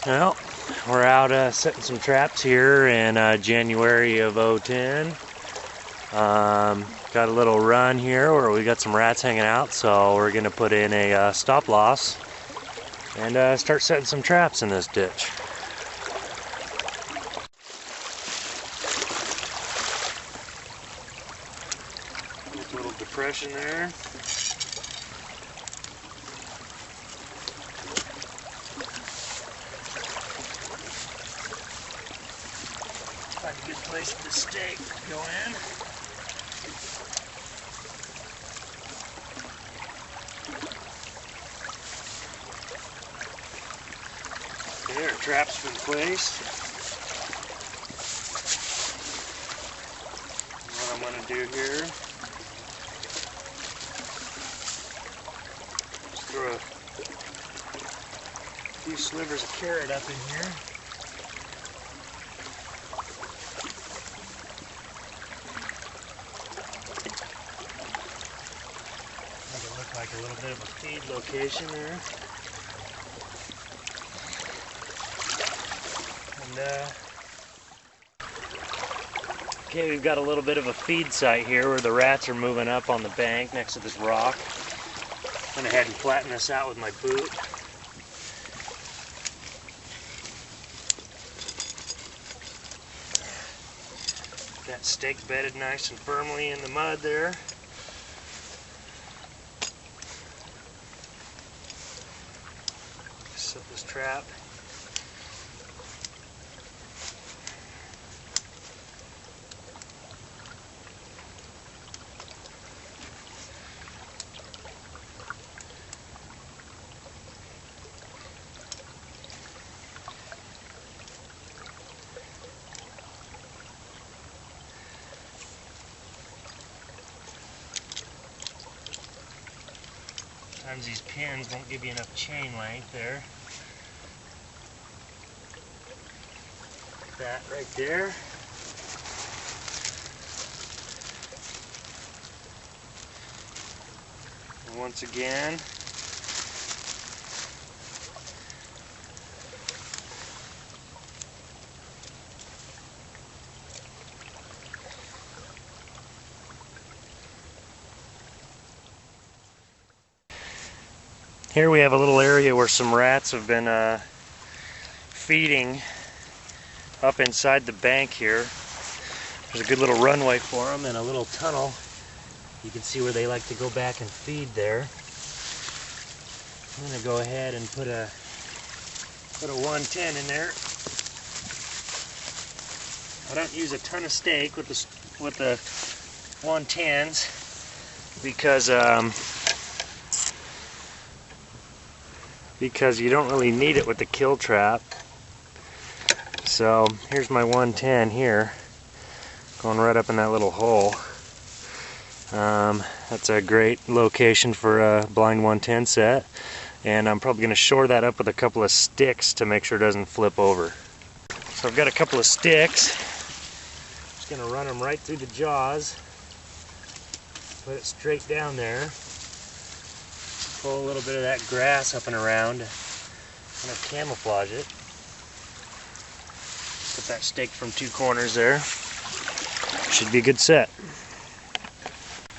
Well, we're out setting some traps here in January of 2010. Got a little run here where we got some rats hanging out, so we're going to put in a stop loss and start setting some traps in this ditch. There's a little depression there. Find a good place for the stake to go in. Okay, our trap's been placed. What I'm going to do here, just throw a few slivers of carrot up in here. Make it look like a little bit of a feed location there. Okay, we've got a little bit of a feed site here where the rats are moving up on the bank next to this rock. Went ahead and flattened this out with my boot. That stake bedded nice and firmly in the mud there. Set this trap. Sometimes these pins won't give you enough chain length there. That right there. And once again, here we have a little area where some rats have been feeding up inside the bank here. There's a good little runway for them and a little tunnel. You can see where they like to go back and feed there. I'm going to go ahead and put a 110 in there. I don't use a ton of stake with the 110s because you don't really need it with the kill trap. So here's my 110 here, going right up in that little hole. That's a great location for a blind 110 set, and I'm probably going to shore that up with a couple of sticks to make sure it doesn't flip over. So I've got a couple of sticks. Just going to run them right through the jaws, put it straight down there. Pull a little bit of that grass up and around, kind of camouflage it. Put that stake from two corners there. Should be a good set.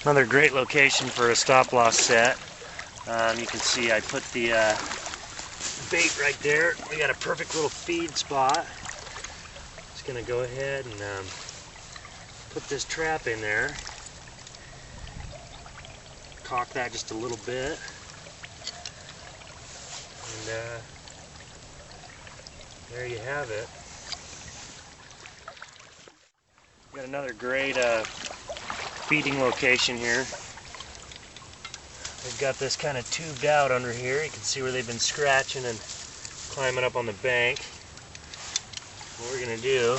Another great location for a stop loss set. You can see I put the bait right there. We got a perfect little feed spot. Just gonna go ahead and put this trap in there. Cock that just a little bit. And there you have it. Got another great feeding location here. They've got this kind of tubed out under here. You can see where they've been scratching and climbing up on the bank. What we're going to do,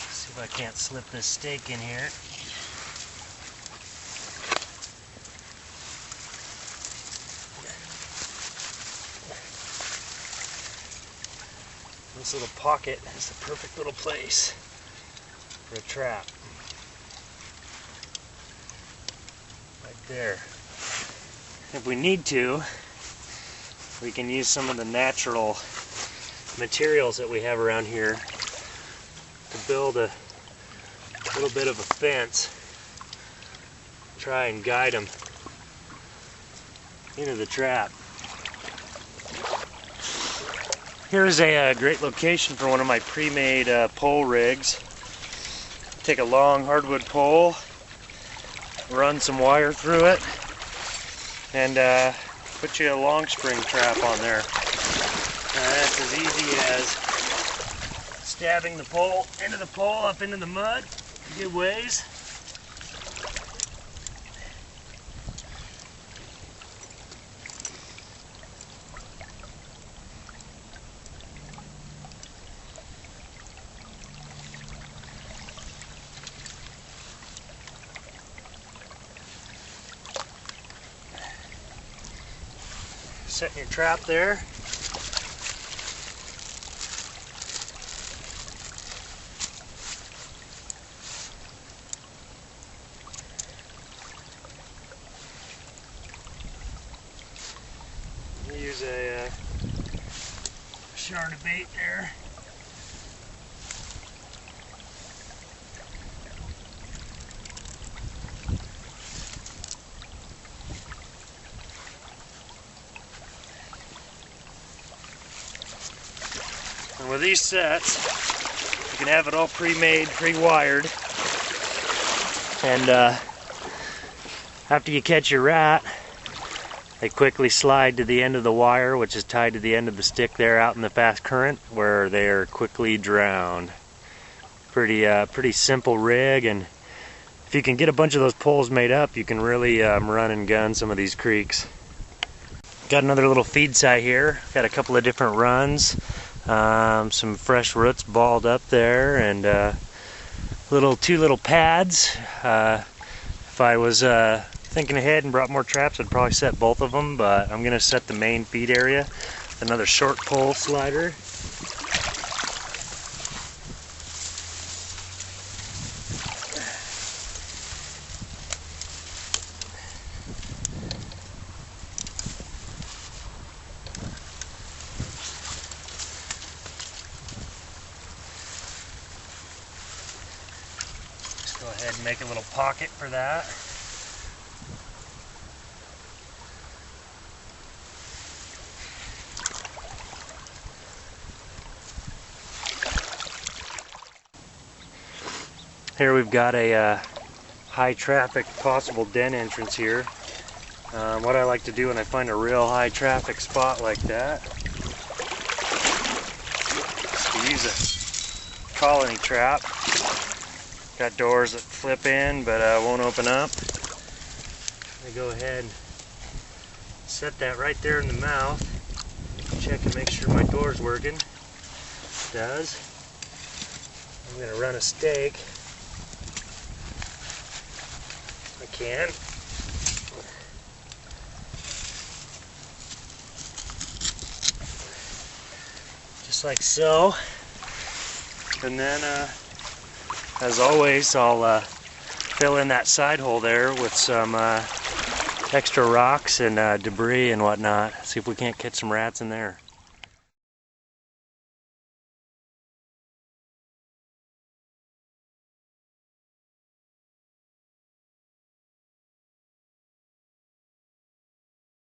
see if I can't slip this stake in here. This little pocket is the perfect little place for a trap. Right there. If we need to, we can use some of the natural materials that we have around here to build a little bit of a fence. Try and guide them into the trap. Here's a great location for one of my pre-made pole rigs. Take a long hardwood pole, run some wire through it, and put you a long spring trap on there. That's as easy as stabbing the pole into the pole up into the mud a good ways. Setting your trap there. Use a shard of bait there. And with these sets, you can have it all pre-made, pre-wired. And after you catch your rat, they quickly slide to the end of the wire, which is tied to the end of the stick there out in the fast current, where they are quickly drowned. Pretty simple rig, and if you can get a bunch of those poles made up, you can really run and gun some of these creeks. Got another little feed site here. Got a couple of different runs. Some fresh roots balled up there, and two little pads. If I was thinking ahead and brought more traps, I'd probably set both of them, but I'm gonna set the main feed area. Another short pole slider. Go ahead and make a little pocket for that. Here we've got a high traffic possible den entrance here. What I like to do when I find a real high traffic spot like that is to use a colony trap. Got doors that flip in but won't open up. I go ahead and set that right there in the mouth. Check and make sure my door's working. It does. I'm going to run a stake. I can. Just like so. And then as always, I'll fill in that side hole there with some extra rocks and debris and whatnot. See if we can't catch some rats in there.